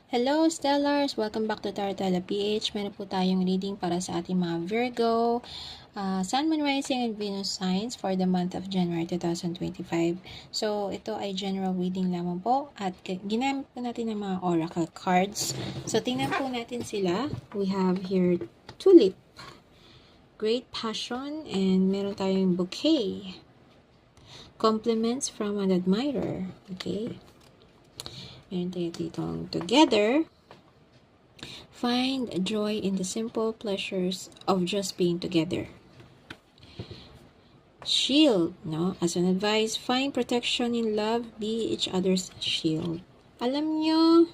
Hello, Stellars! Welcome back to Tarotella PH. Meron po tayong reading para sa ating mga Virgo, Sun, Moon, Rising, and Venus signs for the month of January 2025. So, ito ay general reading lamang po at ginamit po natin ng mga oracle cards. So, tingnan po natin sila. We have here Tulip, Great Passion, and meron tayong Bouquet, Compliments from an Admirer. Okay? Meron tayo ditong Together, Find joy in the simple pleasures of just being together. Shield, no? As an advice, find protection in love, be each other's shield. Alam nyo,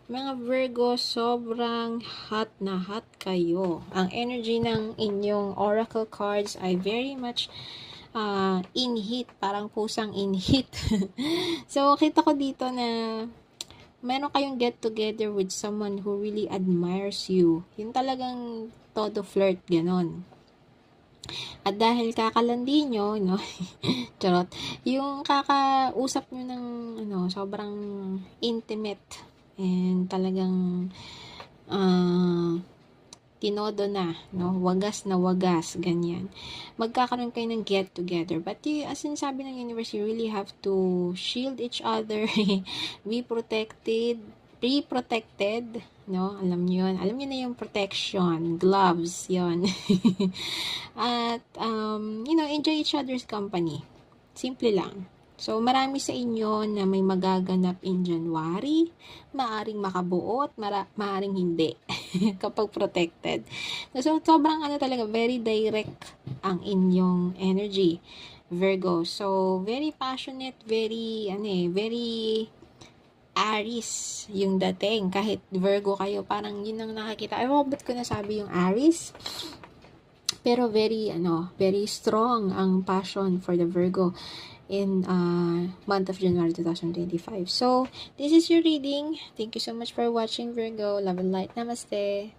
mga Virgo, sobrang hot na hot kayo. Ang energy ng inyong oracle cards ay very much in heat, parang pusang in heat. So, kita ko dito na meron kayong get together with someone who really admires you. Yung talagang todo flirt, ganon. At dahil kakalandi nyo, no? Charot. Yung kakausap nyo ng, sobrang intimate and talagang, tinodo na, no? Wagas na wagas, ganyan. Magkakaroon kayo ng get together. But as in sabi ng universe, you really have to shield each other, be protected, no? Alam niyo yun. Alam niyo na yung protection, gloves, yon. At, enjoy each other's company. Simple lang. So, marami sa inyo na may magaganap in January, maaring makabuo at maaring hindi kapag protected. So, sobrang talaga, very direct ang inyong energy, Virgo. So, very passionate, very Aries yung dating. Kahit Virgo kayo, parang yun ang nakikita. Ay, ba't ko nasabi yung Aries? Pero very strong ang passion for the Virgo in month of January 2025. So, this is your reading. Thank you so much for watching, Virgo. Love and light. Namaste.